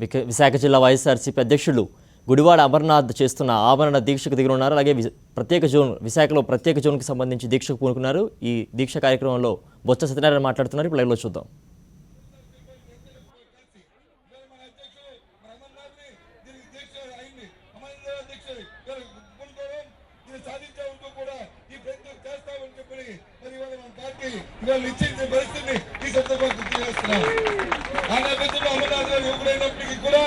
విశాఖ జిల్లా వైఎస్ఆర్సీపీ అధ్యక్షులు గుడివాడ అమర్నాథ్ చేస్తున్న ఆమరణ దీక్షకు దిగనున్నారు. అలాగే ప్రత్యేక జోన్ విశాఖలో ప్రత్యేక జోన్కి సంబంధించి దీక్షకు పూనుకున్నారు. ఈ దీక్ష కార్యక్రమంలో బొత్స సత్యనారాయణ మాట్లాడుతున్నారు. ఇప్పుడు లైవ్లో చూద్దాం. అమర్నాథ్ గారు యువకుడైనప్పటికీ కూడా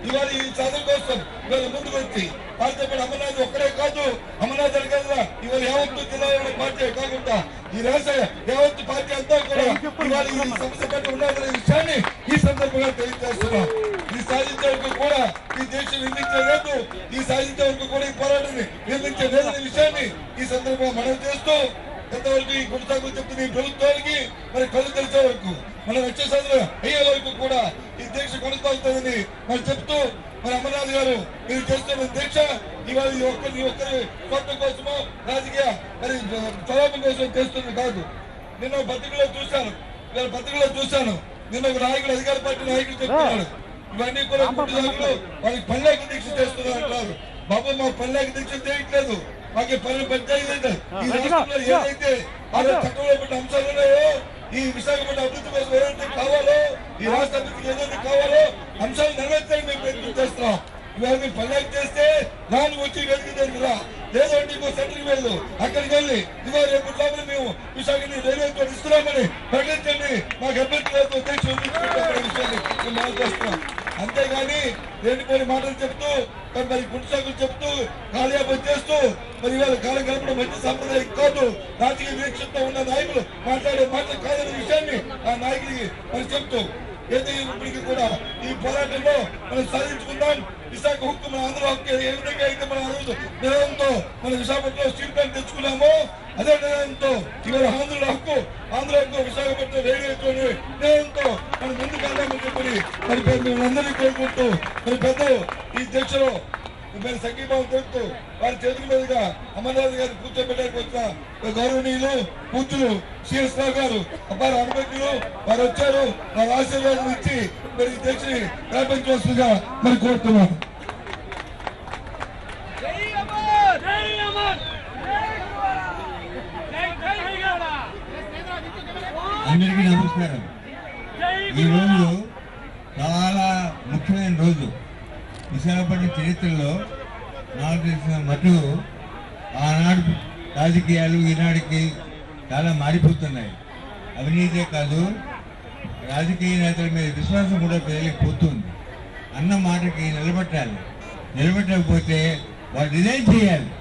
ఇవాళ ఈ చదువు కోసం ఇవాళ ముందుకు వచ్చి పార్టీ అమర్నాథ్ ఒక్కడే కాదు, అమర్నాథ్ కదా ఇవాళ యావత్తు జిల్లా పార్టీ కాకుండా ఈ రాష్ట్ర యావత్తు పార్టీ అంతా కూడా ఇవాళ ఈ సమస్య పట్ల ఉన్నదనే విషయాన్ని ఈ సందర్భంగా తెలియజేస్తున్నాం. ఈ సాధించే వరకు కూడా ఈ దేశం నిర్మించే లేదు, ఈ సాధించే వరకు కూడా ఈ పోరాటాన్ని నిర్మించే లేదనే విషయాన్ని ఈ సందర్భంగా మనం చేస్తూ ఎంతవరకు ఈ కొనసాగు చెప్తున్న ఈ ప్రభుత్వానికి మరి కళ్ళు తెలిసే వరకు మన వచ్చేసారి అయ్యే వరకు కూడా ఈ దీక్ష కొనసాగుతుందని మరి చెప్తూ మరి అమర్నాథ్ గారు మీరు చేస్తున్న దీక్ష ఇవాళ ఒక్కరి స్వార్థం కోసమో రాజకీయ మరి స్వలాభం కోసం చేస్తుంది కాదు. నిన్న పత్రికలో చూశాను, ఇవాళ పత్రికలో చూశాను, నిన్న ఒక నాయకుడు అధికార పార్టీ నాయకుడు చెప్తున్నాడు ఇవన్నీ కూడా నాయకులు వాళ్ళకి పల్లెకి దీక్ష చేస్తున్నారు అంటారు. బాబు మా పల్లెకి దీక్ష చేయట్లేదు, మాకు పల్లె పంచాయతీ ఈ రాష్ట్రంలో ఏదైతే చట్టంలో పెట్టిన అంశాలు ఉన్నాయో ఈ విశాఖపట్నం అభివృద్ధి కోసం ఏదైతే కావాలో ఈ రాష్ట్ర అభివృద్ధికి ఏదైతే కావాలో అంశాలు నెరవేర్చాలని మేము ప్రయత్నం చేస్తున్నాం. ఇవాళ మీరు పల్లెకి చేస్తే నాన్న వచ్చి వేదిక దగ్గర లేదంటే ఇంకో సెంటర్కి వెళ్ళు, అక్కడికి వెళ్ళి ఇవాళ రేపు లోపల మేము విశాఖని రైల్వేతో ఇస్తున్నామని ప్రకటించండి, మాకు అభ్యర్థులతో విషయాన్ని మనం చేస్తున్నాం. అంతేగాని లేనిపోయిన మాటలు చెప్తూ మరి గుంటసాకులు చెప్తూ కాలయాపన చేస్తూ మరి ఇవాళ కాలం గడపడం మంచి సంప్రదాయం కాదు. రాజకీయ వీక్షణతో ఉన్న నాయకులు మాట్లాడే మాటలు కాదనే విషయాన్ని ఆ నాయకుడికి మరి చెప్తూ ఏదో ఇప్పటికీ కూడా ఈ పోరాటంలో మనం సాధించుకుందాం. విశాఖ హక్కు మన ఆంధ్ర హక్కు ఏ విధంగా అయితే మన రోజు నిర్ణయంతో మన విశాఖపట్నంలో స్టీల్ ప్లాంట్ తెచ్చుకున్నామో అదే నిర్ణయంతో ఇవాళ ఆంధ్ర హక్కు విశాఖపట్నం రైల్వేతో నిర్ణయంతో మనం ముందుకు వెళ్దామని చెప్పి మరి మిమ్మల్ని కోరుకుంటూ మరి పెద్దలు ఈ దీక్షలో మీరు సంఘీభావం తెలుపుతూ వారి చేతుల మీదుగా అమర్నాథ్ గారు కూర్చోబెట్టడానికి వచ్చిన గౌరవనీయులు పూజ్యులు సిఎస్ రావు గారు అపార అనుభవజ్ఞులు వారు వచ్చారు. వారి ఆశీర్వాదం ఇచ్చి మరి ఈ దీక్షని ప్రారంభించవలసిందిగా మరి కోరుతున్నాను. అందరికీ నమస్కారం. ఈరోజు చాలా ముఖ్యమైన రోజు. విశాఖపట్నం చరిత్రలో నాకు తెలిసిన మటుకు ఆనాడు రాజకీయాలు ఈనాడికి చాలా మారిపోతున్నాయి. అవినీతే కాదు, రాజకీయ నేతల మీద విశ్వాసం కూడా ప్రజలకు పోతుంది. అన్న మాటకి నిలబెట్టాలి, నిలబెట్టకపోతే వాళ్ళు రిజైన్ చేయాలి.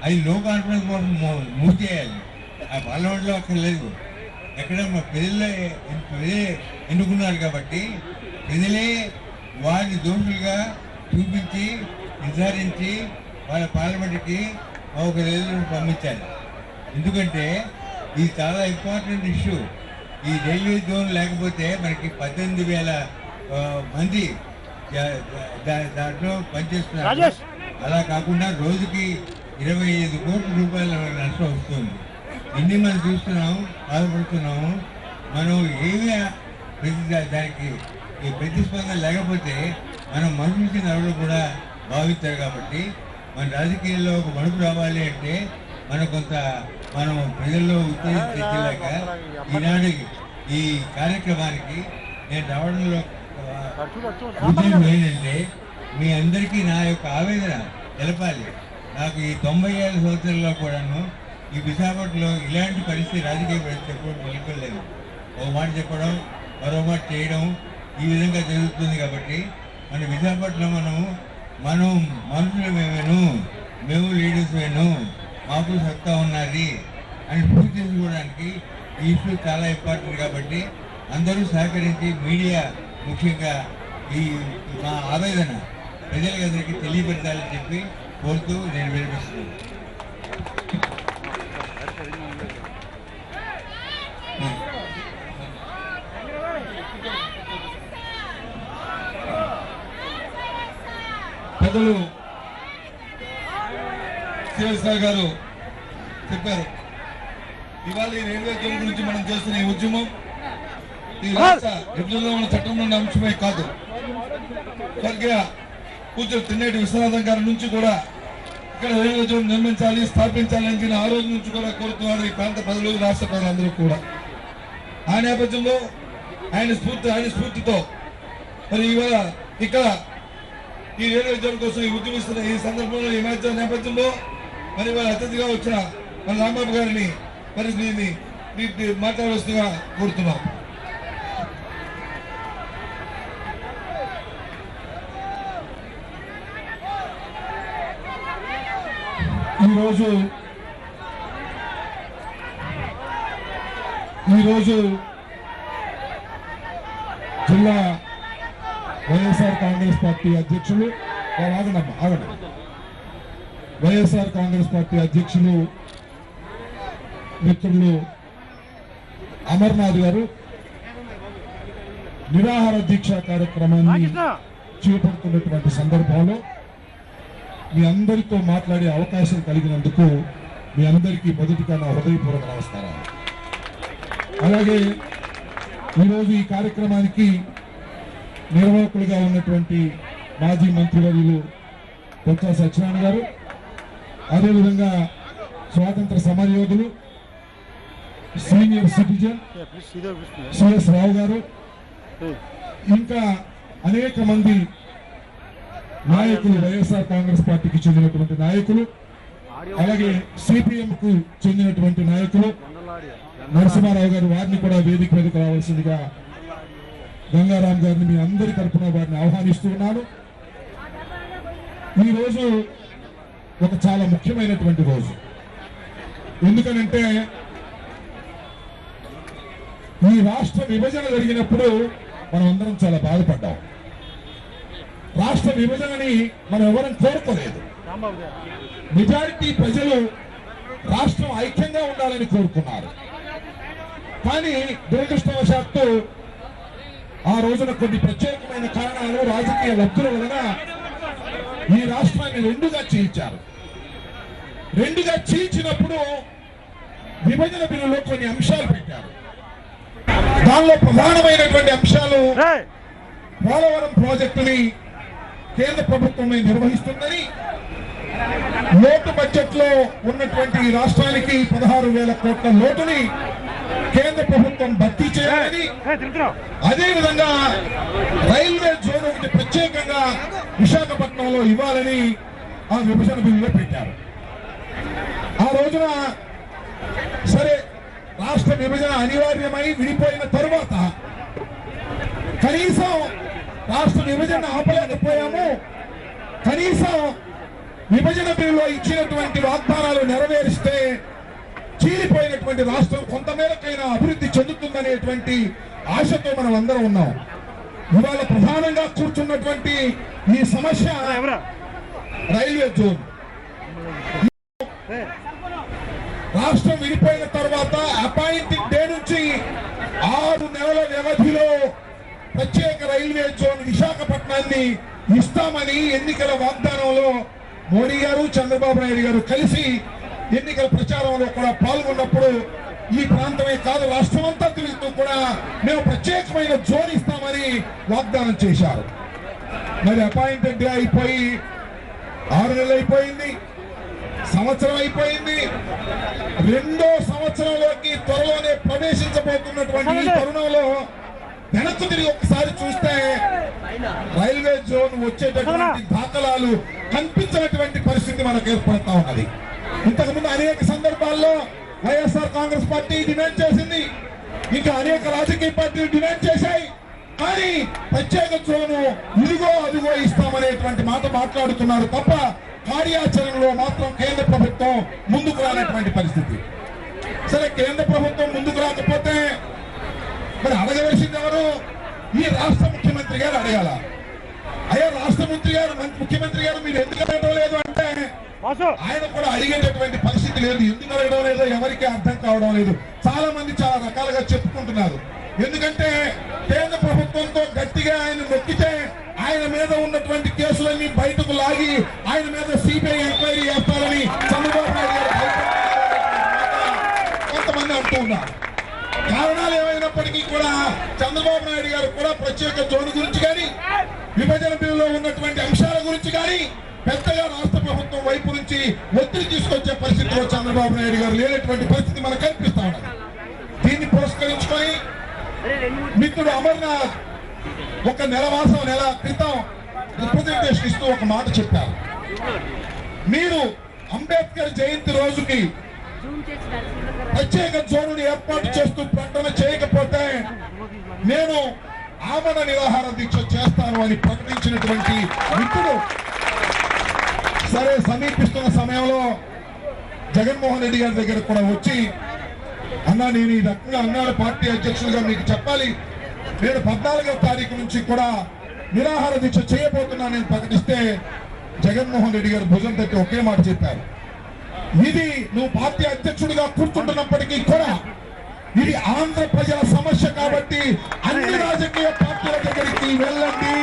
అది లో కాన్ఫిడెన్స్ కోసం మూవ్ చేయాలి. ఆ పార్లమెంట్లో అక్కర్లేదు, ఎక్కడ ప్రజలే ఎన్నుకున్నారు కాబట్టి ప్రజలే వారిని దోషులుగా చూపించి నిర్ధారించి వాళ్ళ పార్లమెంట్కి ఒక రైలు పంపించాలి. ఎందుకంటే ఇది చాలా ఇంపార్టెంట్ ఇష్యూ. ఈ రైల్వే జోన్ లేకపోతే మనకి 18,000 మంది దాంట్లో పనిచేస్తున్నారు. అలా కాకుండా రోజుకి 25 కోట్ల రూపాయల నష్టం వస్తుంది. ఎన్ని మనం చూస్తున్నాము, బాధపడుతున్నాము. మనం ఏమి దానికి ఈ ప్రతిస్పందన లేకపోతే మనం మనుషులకి నడవడం కూడా భావిస్తారు. కాబట్టి మన రాజకీయాల్లో ఒక మడుపు రావాలి అంటే మనం ప్రజల్లో ఉత్తేజం తెచ్చేలాక ఈనాడు ఈ కార్యక్రమానికి నేను రావడంలో ఉద్దేశం ఏంటంటే మీ అందరికీ నా యొక్క ఆవేదన తెలపాలి. నాకు ఈ 97 సంవత్సరాల్లో కూడాను ఈ విశాఖపట్నంలో ఇలాంటి పరిస్థితి రాజకీయ పరిస్థితి ఎప్పుడు నిలబడలేదు. ఒక మాట చెప్పడం, మరో మాట చేయడం ఈ విధంగా జరుగుతుంది. కాబట్టి మన విశాఖపట్నం మనం మనుషులు మేము లీడర్స్ మాకు సత్తా ఉన్నది అని ప్రూవ్ చేసుకోవడానికి ఈ ఇష్యూ చాలా ఇంపార్టెంట్. కాబట్టి అందరూ సహకరించి మీడియా ముఖ్యంగా ఈ మా ఆవేదన ప్రజలందరికీ తెలియపెట్టాలని చెప్పి కోరుతూ నేను వినిపిస్తున్నాను. పెద్దలు సిఎస్ రావు గారు చెప్పారు. ఇవాళ ఈ రైల్వే జోన్ గురించి మనం చేస్తున్న ఈ ఉద్యమం ఈ రాష్ట్ర విభజన చట్టంలో ఉన్న అంశమే కాదు, స్వర్గీయ పూజలు తిన్నేటి విశ్వనాథం గారి నుంచి కూడా ఇక్కడ రైల్వే జోన్ నిర్మించాలి, స్థాపించాలని ఆ రోజు నుంచి కూడా కోరుతున్నారు ఈ ప్రాంత ప్రజలు, రాష్ట్ర ప్రజలందరూ కూడా. ఆ నేపథ్యంలో ఆయన స్ఫూర్తితో మరి ఇవాళ ఇక్కడ ఈ రైల్వే జోన్ కోసం ఉద్యమిస్తున్న ఈ సందర్భంలో ఈ నేపథ్యంలో మరి వాళ్ళ అతిథిగా వచ్చిన మన రాంబాబు గారిని మరి దీన్ని మాట్లాడవలసిందిగా కోరుతున్నాం. ఈరోజు జిల్లా వైఎస్ఆర్ కాంగ్రెస్ పార్టీ అధ్యక్షులు వైఎస్ఆర్ కాంగ్రెస్ పార్టీ అధ్యక్షులు మిత్రులు అమర్నాథ్ గారు నిరాహార దీక్ష కార్యక్రమాన్ని చేపడుతున్నటువంటి సందర్భంలో మీ అందరితో మాట్లాడే అవకాశం కలిగినందుకు మీ అందరికీ మొదటిగా నా హృదయపూర్వక నమస్కారాలు. అలాగే ఈరోజు ఈ కార్యక్రమానికి నిర్వాహకులుగా ఉన్నటువంటి మాజీ మంత్రివర్యులు బొత్స సత్యనారాయణ గారు, అదేవిధంగా స్వాతంత్ర సమరయోధులు సీనియర్ సిటిజన్ సిఎస్ రావు గారు, ఇంకా అనేక మంది నాయకులు, వైఎస్ఆర్ కాంగ్రెస్ పార్టీకి చెందినటువంటి నాయకులు, అలాగే సిపిఎం కు చెందినటువంటి నాయకులు నరసింహారావు గారు, వారిని కూడా వేదిక మీదకి రావాల్సిందిగా గంగారాం గారిని మీ అందరి తరఫున వారిని ఆహ్వానిస్తూ ఉన్నాను. ఈ రోజు ఒక చాలా ముఖ్యమైనటువంటి రోజు. ఎందుకనంటే ఈ రాష్ట్ర విభజన జరిగినప్పుడు మనం అందరం చాలా బాధపడ్డాం. రాష్ట్ర విభజనని మనం ఎవరం కోరుకోలేదు. మెజారిటీ ప్రజలు రాష్ట్రం ఐక్యంగా ఉండాలని కోరుకున్నారు. కానీ దురదృష్టవశాత్తు ఆ రోజున కొన్ని ప్రత్యేకమైన కారణాలు, రాజకీయ లబ్ధుల వలన ఈ రాష్ట్రాన్ని రెండుగా చీల్చారు. రెండుగా చీల్చినప్పుడు విభజన బిల్లులో కొన్ని అంశాలు పెట్టారు. దానిలో ప్రధానమైనటువంటి అంశాలు పోలవరం ప్రాజెక్టుని కేంద్ర ప్రభుత్వమే నిర్వహిస్తుందని, లోటు బడ్జెట్ లో ఉన్నటువంటి రాష్ట్రానికి 16,000 కోట్ల లోటుని కేంద్ర ప్రభుత్వం భర్తీ చేయాలని, అదేవిధంగా రైల్వే జోన్ ఒకటి ప్రత్యేకంగా విశాఖపట్నంలో ఇవ్వాలని ఆ విభజన బిల్లులో పెట్టారు. ఆ రోజున సరే రాష్ట్ర విభజన అనివార్యమై విడిపోయిన తరువాత కనీసం రాష్ట్ర విభజన ఆపలేకపోయాము, కనీసం విభజన బిల్లులో ఇచ్చినటువంటి వాగ్దానాలు నెరవేరిస్తే చీలిపోయినటువంటి రాష్ట్రం కొంతమేరకైనా అభివృద్ధి చెందుతుందనేటువంటి ఆశతో మనం అందరం ఉన్నాం. ఇవాళ ప్రధానంగా కూర్చున్నటువంటి ఈ సమస్య రైల్వే జోన్. రాష్ట్రం విడిపోయిన తర్వాత అపాయింటింగ్ డే నుంచి 6 నెలల వ్యవధిలో ప్రత్యేక రైల్వే జోన్ విశాఖపట్నాన్ని ఇస్తామని ఎన్నికల వాగ్దానంలో మోడీ గారు, చంద్రబాబు నాయుడు గారు కలిసి ఎన్నికల ప్రచారంలో కూడా పాల్గొన్నప్పుడు ఈ ప్రాంతమే కాదు రాష్ట్రమంతా తిరుగుతూ కూడా మేము ప్రత్యేకమైన జోన్ ఇస్తామని వాగ్దానం చేశారు. మరి అపాయింటెడ్ డే అయిపోయి 6 నెలలు అయిపోయింది, సంవత్సరం అయిపోయింది. 2వ సంవత్సరంలోకి త్వరలోనే ప్రవేశించబోతున్నటువంటి ఈ తరుణంలో వెనక్కు తిరిగి ఒకసారి చూస్తే రైల్వే జోన్ వచ్చేటటువంటి దాఖలాలు కనిపించినటువంటి పరిస్థితి మనకు ఏర్పడతా ఉన్నది. ఇంతకుముందు అనేక సందర్భాల్లో వైఎస్ఆర్ కాంగ్రెస్ పార్టీ డిమాండ్ చేసింది, ఇంకా అనేక రాజకీయ పార్టీలు డిమాండ్ చేశాయి. కానీ ప్రత్యేక జోను ఇదిగో అదిగో ఇస్తామనేటువంటి మాట మాట్లాడుతున్నారు తప్ప కార్యాచరణలో మాత్రం కేంద్ర ప్రభుత్వం ముందుకు రానటువంటి పరిస్థితి. సరే, కేంద్ర ప్రభుత్వం ముందుకు రాకపోతే మరి అడగవలసింది ఎవరు? ఈ రాష్ట్ర ముఖ్యమంత్రి గారు అడగాల. అయ్యా రాష్ట్ర ముఖ్యమంత్రి గారు మీరు ఎందుకు అడగడం లేదు అంటే ఆయన కూడా అడిగేటటువంటి పరిస్థితి లేదు. ఎందుకు అడగడం లేదో ఎవరికి అర్థం కావడం లేదు. చాలా మంది చాలా రకాలుగా చెప్పుకుంటున్నారు. ఎందుకంటే కేంద్ర ప్రభుత్వంతో గట్టిగా ఆయన నొక్కితే ఆయన మీద ఉన్నటువంటి కేసులన్నీ బయటకు లాగి ఆయన మీద సిబిఐ ఎంక్వైరీ చేస్తారని చంద్రబాబు నాయుడు గారు కొంతమంది అంటూ ఉన్నారు. కారణాలు ఏమైనప్పటికీ కూడా చంద్రబాబు నాయుడు గారు కూడా ప్రత్యేక జోన్ గురించి కానీ ఉన్నటువంటి అంశాల గురించి కానీ పెద్దగా రాష్ట్ర ప్రభుత్వం వైపు నుంచి ఒత్తిడి తీసుకొచ్చే పరిస్థితిలో చంద్రబాబు నాయుడు గారు లేనటువంటి పరిస్థితి మనకు కనిపిస్తా ఉన్నది. దీన్ని పురస్కరించుకొని మిత్రుడు అమర్నాథ్ ఒక నెల క్రితం రిప్రజెంటేషన్ ఇస్తూ ఒక మాట చెప్పారు. మీరు అంబేద్కర్ జయంతి రోజుకి ప్రత్యేక జోనుని ఏర్పాటు చేస్తూ ప్రకటన చేయకపోతే నేను ఆమరణ నిరాహార దీక్ష చేస్తాను అని ప్రకటించినటువంటి మిత్రుడు సరే సమీపిస్తున్న సమయంలో జగన్మోహన్ రెడ్డి గారి దగ్గర కూడా వచ్చి అన్నా నేను ఈ రకంగా అన్నాడు పార్టీ అధ్యక్షులుగా మీకు చెప్పాలి, నేను 14వ తారీఖు నుంచి కూడా నిరాహార దీక్ష చేయబోతున్నానని ప్రకటిస్తే జగన్మోహన్ రెడ్డి గారు భుజం తట్టి ఒకే మాట చెప్పారు, ఇది నువ్వు పార్టీ అధ్యక్షుడిగా కూర్చుంటున్నప్పటికీ కూడా ఇది ఆంధ్ర ప్రజల సమస్య కాబట్టి అన్ని రాజకీయ పార్టీల దగ్గరికి వెళ్ళండి,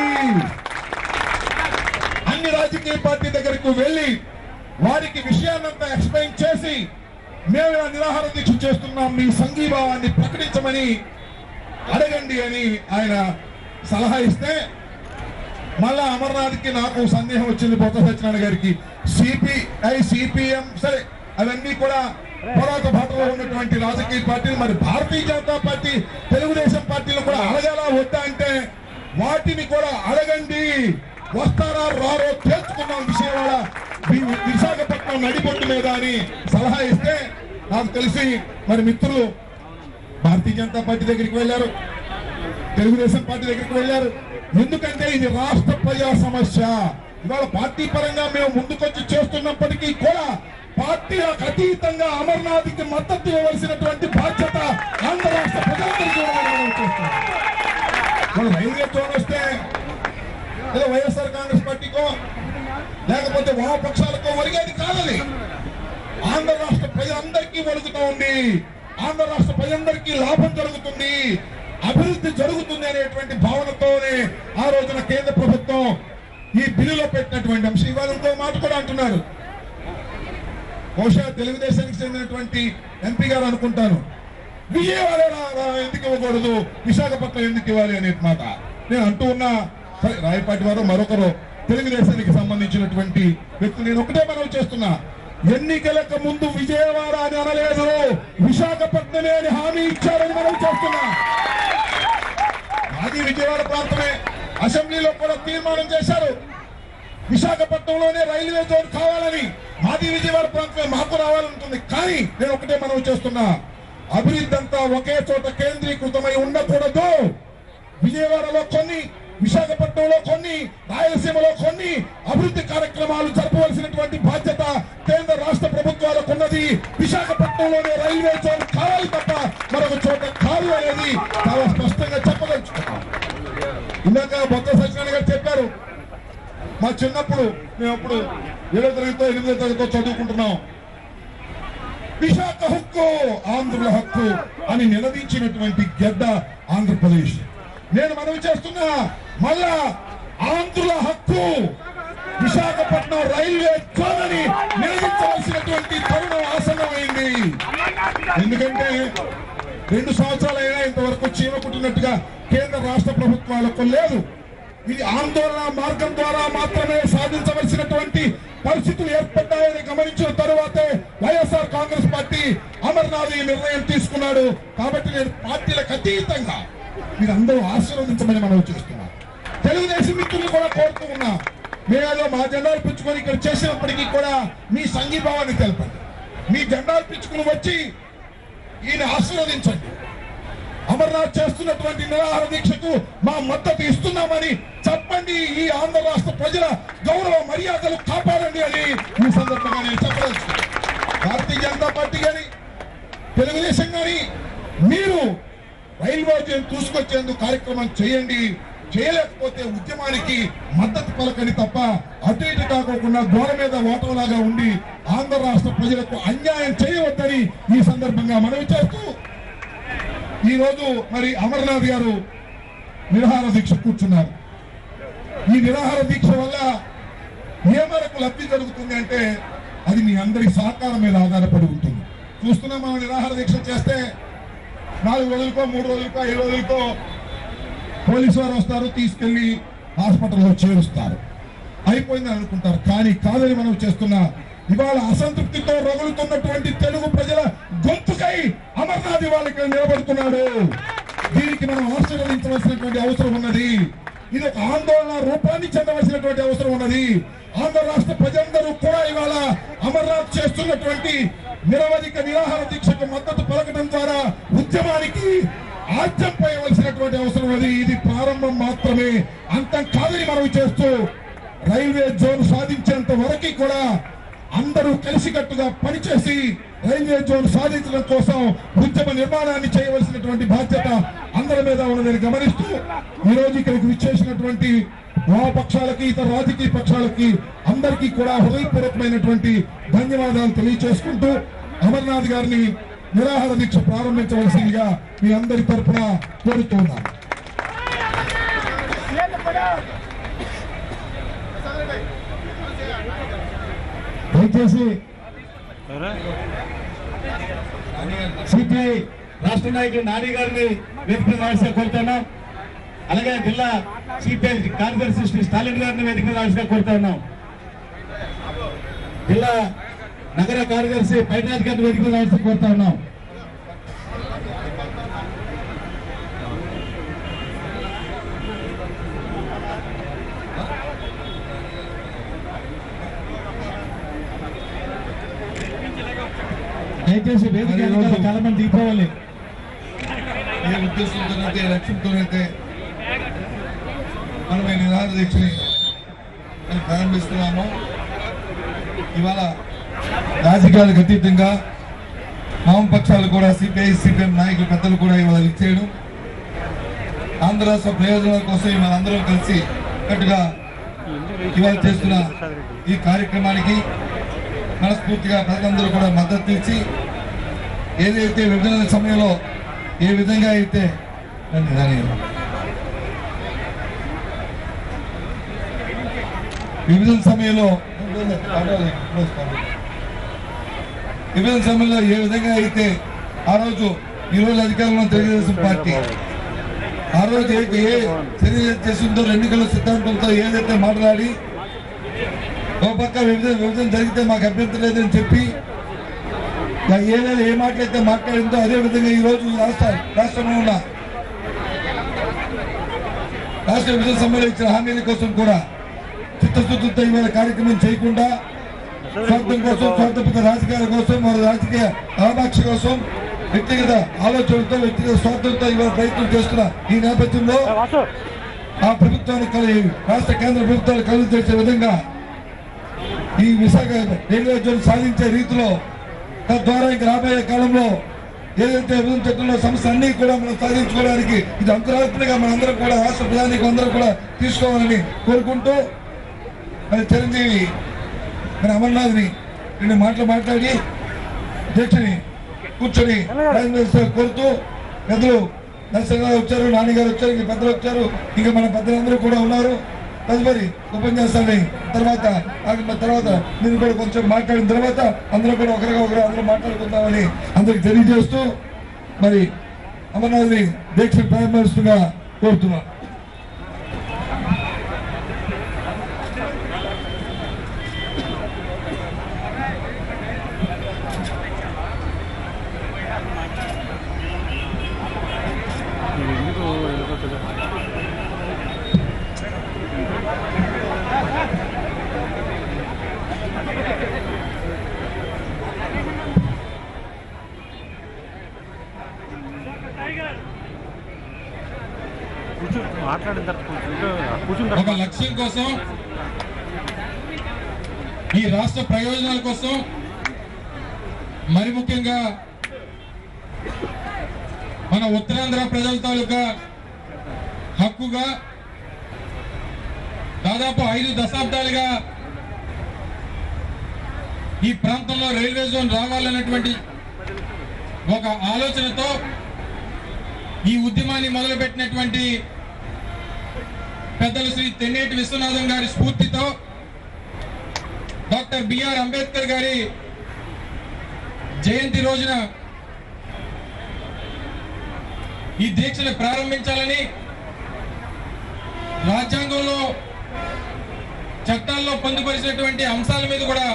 అన్ని రాజకీయ పార్టీ దగ్గరకు వెళ్ళి వారికి విషయాన్నంతా ఎక్స్ప్లెయిన్ చేసి మేము ఇలా నిరాహార దీక్ష చేస్తున్నాం, మీ సంఘీభావాన్ని ప్రకటించమని అడగండి అని ఆయన సలహా ఇస్తే మళ్ళా అమర్నాథ్కి నాకు సందేహం వచ్చింది. బొత్స సత్యనారాయణ గారికి సిపిఐ సిపిఎం సరే అవన్నీ కూడా పోరాట బాటలో ఉన్నటువంటి రాజకీయ పార్టీలు, మరి భారతీయ జనతా పార్టీ తెలుగుదేశం పార్టీలు కూడా అడగాలా వద్దా అంటే వాటిని కూడా అడగండి, వస్తారా రారో తేల్చుకున్నాం విషయవాడ విశాఖపట్నం నడిబొట్టు మీద అని సలహా ఇస్తే నాకు తెలిసి మరి మిత్రులు భారతీయ జనతా పార్టీ దగ్గరికి వెళ్ళారు, తెలుగుదేశం పార్టీ దగ్గరికి వెళ్ళారు. ఎందుకంటే ఇది రాష్ట్ర ప్రజా సమస్య. ఇవాళ పార్టీ పరంగా మేము ముందుకొచ్చి చేస్తున్నప్పటికీ కూడా పార్టీలకు అతీతంగా అమర్నాథ్కి మద్దతు ఇవ్వవలసినటువంటి బాధ్యత ఆంధ్ర రాష్ట్ర ప్రజలందరికీ రైల్వే జోన్ వస్తే ఏదో వైఎస్ఆర్ కాంగ్రెస్ పార్టీకో లేకపోతే వామపక్షాలకో ఒరిగేది కాదని ఆంధ్ర రాష్ట్ర ప్రజలందరికీ ఒరుగుతూ ఉంది, ఆంధ్ర రాష్ట్ర ప్రజలందరికీ లాభం జరుగుతుంది, అభివృద్ధి జరుగుతుంది అనేటువంటి భావనతోనే ఆ రోజున కేంద్ర ప్రభుత్వం ఈ బిల్లులో పెట్టినటువంటి అంశం. ఇవాళ ఇంకో మాట కూడా అంటున్నారు, బహుశా తెలుగుదేశానికి చెందినటువంటి ఎంపీ గారు అనుకుంటాను, విజయవాడ ఎందుకు ఇవ్వకూడదు, విశాఖపట్నం ఎందుకు ఇవ్వాలి అనే మాట నేను అంటూ ఉన్నా. సరే రాయపాటి వారు మరొకరు తెలుగుదేశానికి సంబంధించినటువంటి వ్యక్తులు, నేను ఒకటే మనవి చేస్తున్నా, ఎన్నికలకు ముందు విజయవాడ అని అనలేదు, విశాఖపట్నమే అని హామీ ఇచ్చారని మనం చేస్తున్నా. మాది విజయవాడ ప్రాంతమే, అసెంబ్లీలో కూడా తీర్మానం చేశారు విశాఖపట్నంలోనే రైల్వే జోన్ కావాలని. మాది విజయవాడ ప్రాంతమే, మాకు రావాలంటుంది. కానీ నేను ఒకటే మనం చేస్తున్నా, అభివృద్ధి అంతా ఒకే చోట కేంద్రీకృతమై ఉండకూడదు. విజయవాడలో కొన్ని, విశాఖపట్నంలో కొన్ని, రాయలసీమలో కొన్ని అభివృద్ధి కార్యక్రమాలు జరపవలసినటువంటి బాధ్యత కేంద్ర రాష్ట్ర ప్రభుత్వాలకు ఉన్నది. విశాఖపట్నంలోనే రైల్వే జోన్ కావాలి తప్ప మరొక చోట కాదు అనేది చాలా స్పష్టంగా చెప్పదలుచుకున్నాం. ఇందాక బొత్స సత్యనారాయణ గారు చెప్పారు, మా చిన్నప్పుడు మేము అప్పుడు 7వ తరగతితో 8వ తరగతితో చదువుకుంటున్నాం, విశాఖ హక్కు ఆంధ్రుల హక్కు అని నిలదీంచినటువంటి గడ్డ ఆంధ్రప్రదేశ్. నేను మనవి చేస్తున్నా, మళ్ళా ఆంధ్రుల హక్కు విశాఖపట్నం రైల్వే జోన్ అని నిలదీంచవలసినటువంటి తరుణం ఆసన్నమైంది. ఎందుకంటే 2 సంవత్సరాలైనా ఇంతవరకు చీమ కుట్టినట్టుగా కేంద్ర రాష్ట్ర ప్రభుత్వాలకు లేదు. ఇది ఆందోళన మార్గం ద్వారా మాత్రమే సాధించవలసినటువంటి పరిస్థితులు ఏర్పడ్డాయని గమనించిన తరువాతే వైఎస్ఆర్ కాంగ్రెస్ పార్టీ అమర్నాథ్ ఈ నిర్ణయం తీసుకున్నాడు. కాబట్టి నేను పార్టీలకు అతీతంగా మీరందరూ ఆశీర్వదించమని మనం చేస్తున్నాం. తెలుగుదేశం మిత్రులు కూడా కోరుతూ ఉన్నా, మేమేదో మా జెండాలు పిచ్చుకొని ఇక్కడ చేసినప్పటికీ కూడా మీ సంఘీభావాన్ని తెలపండి, మీ జెండాలు పిచ్చుకుని వచ్చి ఈయన ఆశీర్వదించండి. అమర్నాథ్ చేస్తున్నటువంటి నిరాహార దీక్షకు మా మద్దతు ఇస్తున్నామని చెప్పండి. ఈ ఆంధ్ర రాష్ట్ర ప్రజల గౌరవ మర్యాదలు కాపాడండి అని ఈ సందర్భంగా నేను చెప్పదలుచుకున్నాను. భారతీయ జనతా పార్టీ కానీ తెలుగుదేశం కానీ మీరు రైల్వే జోన్ తీసుకొచ్చేందుకు కార్యక్రమం చేయండి. చేయలేకపోతే ఉద్యమానికి మద్దతు పలకని తప్ప అటు ఇటు కాకోకుండా గోడ మీద ఓటంలాగా ఉండి ఆంధ్ర రాష్ట్ర ప్రజలకు అన్యాయం చేయవద్దని ఈ సందర్భంగా మనవి చేస్తూ, ఈ రోజు మరి అమర్నాథ్ గారు నిరాహార దీక్ష కూర్చున్నారు. ఈ నిరాహార దీక్ష వల్ల ఏ మేరకు లబ్ధి జరుగుతుంది అంటే అది మీ అందరి సహకారం మీద ఆధారపడి ఉంటుంది. చూస్తున్నాం, మనం నిరాహార దీక్ష చేస్తే 4 రోజులకో 3 రోజులకో 5 రోజులకో పోలీసు వారు వస్తారు, తీసుకెళ్లి హాస్పిటల్లో చేరుస్తారు, అయిపోయిందని అనుకుంటారు. కానీ కాదని మనం చేస్తున్న ఇవాళ అసంతృప్తితో రగులుతున్నటువంటి తెలుగు ప్రజల గొంతుకై అమర్నాథ్ ఇవాళ ఇక్కడ నిలబడుతున్నాడు. దీనికి మనం ఆశీర్వదించవలసినటువంటి అవసరం ఉన్నది. ఇది ఒక ఆందోళన రూపాన్ని చెందవలసినటువంటి అవసరం ఉన్నది. ఆంధ్ర రాష్ట్ర ప్రజలందరూ కూడా ఇవాళ అమర్నాథ్ చేస్తున్నటువంటి నిరవధిక నిరాహార దీక్షకు మద్దతు పలకడం ద్వారా ఉద్యమానికి ఆజ్యం పోయవలసినటువంటి అవసరం ఉన్నది. ఇది ప్రారంభం మాత్రమే, అంతం కాదని మనం చేస్తూ రైల్వే జోన్ సాధించేంత వరకు కూడా అందరూ కలిసికట్టుగా పనిచేసి రైల్వే జోన్ సాధించడం కోసం ఉద్యమ నిర్మాణాన్ని చేయవలసినటువంటి బాధ్యత అందరి మీద ఉన్నదని గమనిస్తూ ఈ రోజు ఇక్కడికి విచ్చేసినటువంటి వామపక్షాలకి ఇతర రాజకీయ పక్షాలకి అందరికీ కూడా హృదయపూర్వకమైనటువంటి ధన్యవాదాలు తెలియజేసుకుంటూ అమర్నాథ్ గారిని నిరాహార దీక్ష ప్రారంభించవలసిందిగా మీ అందరి తరఫున కోరుతున్నాను. దయచేసి సిపిఐ రాష్ట్ర నాయకులు నాని గారిని వేదిక రావాల్సిగా కోరుతున్నాం. అలాగే జిల్లా సిపిఐ కార్యదర్శి శ్రీ స్టాలిన్ గారిని వేదిక రావాల్సిగా కోరుతున్నాం. జిల్లా నగర కార్యదర్శి పైరాజ్ గారిని వేదిక రావాల్సి కోరుతా ఉన్నాం. దయచేసి వేదిక చాలా మంది దిగిపోవాలి. ఏ ఉద్దేశంతోనైతే లక్ష్యంతోనైతే మనం ఈ నిరాహార దీక్షని ప్రారంభిస్తున్నాము. ఇవాళ రాజకీయాలకు అతీతంగా వామపక్షాలు కూడా సిపిఐ సిపిఎం నాయకులు పెద్దలు కూడా ఇవాళ ఇచ్చేయడం, ఆంధ్ర రాష్ట్ర ప్రయోజనాల కోసం ఇవాళ అందరం కలిసి కట్టుగా ఇవాళ చేస్తున్న ఈ కార్యక్రమానికి మనస్ఫూర్తిగా ప్రజలందరూ కూడా మద్దతు ఇచ్చి ఏదైతే విభజన సమయంలో ఏ విధంగా అయితే విభజన సమయంలో ఏ విధంగా అయితే ఆ రోజు ఈరోజు అధికారంలో తెలుగుదేశం పార్టీ ఆ రోజు ఏ చర్య చేసిందో ఎన్నికల సిద్ధాంతంతో ఏదైతే మాట్లాడి ఒక పక్క విభజన జరిగితే మాకు అభ్యంతరం లేదని చెప్పి ఏదైతే ఏ మాటలైతే మాట్లాడిందో అదే విధంగా ఈ రోజు రాష్ట్రంలో ఉన్న రాష్ట్ర విభజన సమ్మెలో ఇచ్చిన హామీల కోసం కూడా చిత్తశుద్ధితో ఇవాళ కార్యక్రమం చేయకుండా స్వార్థం కోసం, స్వార్థపూరిత రాజకీయాల కోసం, వారి రాజకీయ ఆకాంక్ష కోసం, వ్యక్తిగత ఆలోచనలతో, వ్యక్తిగత స్వార్థంతో ఇవాళ ప్రయత్నం చేస్తున్న ఈ నేపథ్యంలో ఆ ప్రభుత్వానికి రాష్ట్ర కేంద్ర ప్రభుత్వాలు కలుగు చేసే విధంగా ఈ విశాఖ రైల్వే జోన్ సాధించే రీతిలో తద్వారా ఇంకా రాబోయే కాలంలో ఏదైతే విభజన చట్టంలో సమస్య అన్ని కూడా మనం సాధించుకోవడానికి ఇది అంకురాత్మకంగా మనందరం కూడా రాష్ట్ర ప్రధానికి అందరూ కూడా తీసుకోవాలని కోరుకుంటూ మరి చిరంజీవి మరి అమర్నాథ్ని రెండు మాటలు మాట్లాడి అధ్యక్షుని కూర్చొని కోరుతూ పెద్దలు నరసింహరావు వచ్చారు, నాన్నగారు వచ్చారు, ఇంక పెద్దలు వచ్చారు, ఇంకా మన పెద్దలందరూ కూడా ఉన్నారు. తదుపరి ఉపన్యాసాన్ని తర్వాత నేను కూడా కొంచెం మాట్లాడిన తర్వాత అందరూ కూడా ఒకరు అందరూ మాట్లాడుకుందామని అందరికి తెలియజేస్తూ మరి అమర్నాథ్ని దీక్ష ప్రారంభిస్తుగా కోరుతున్నాను. ఒక లక్ష్యం కోసం, ఈ రాష్ట్ర ప్రయోజనాల కోసం, మరి ముఖ్యంగా మన ఉత్తరాంధ్ర ప్రజల తాలూకా హక్కుగా దాదాపు 5 దశాబ్దాలుగా ఈ ప్రాంతంలో రైల్వే జోన్ రావాలన్నటువంటి ఒక ఆలోచనతో ఈ ఉద్యమాన్ని మొదలుపెట్టినటువంటి పెద్దలు శ్రీ తెన్నేటి విశ్వనాథం గారి స్ఫూర్తితో డాక్టర్ బిఆర్ అంబేద్కర్ గారి జయంతి రోజున ఈ దీక్షను ప్రారంభించాలని రాజ్యాంగంలో చట్టాల్లో పొందుపరిచినటువంటి అంశాల మీద కూడా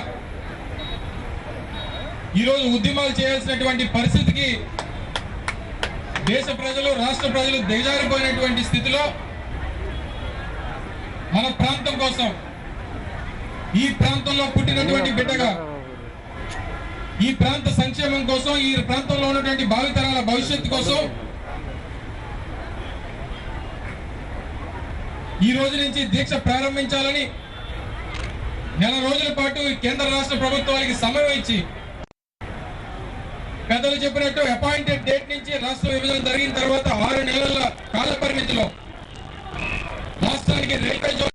ఈరోజు ఉద్యమాలు చేయాల్సినటువంటి పరిస్థితికి దేశ ప్రజలు, రాష్ట్ర ప్రజలు దిగజారిపోయినటువంటి స్థితిలో మన ప్రాంతం కోసం, ఈ ప్రాంతంలో పుట్టినటువంటి బిడ్డగా, ఈ ప్రాంత సంక్షేమం కోసం, ఈ ప్రాంతంలో ఉన్నటువంటి భావితరాల భవిష్యత్తు కోసం ఈ రోజు నుంచి దీక్ష ప్రారంభించాలని నెల రోజుల పాటు కేంద్ర రాష్ట్ర ప్రభుత్వాలకి సమయం ఇచ్చి, పెద్దలు చెప్పినట్టు అపాయింటెడ్ డేట్ నుంచి రాష్ట్ర విభజన జరిగిన తర్వాత 6 నెలల కాల పరిమితిలో రాష్ట్రానికి రైల్వే జోన్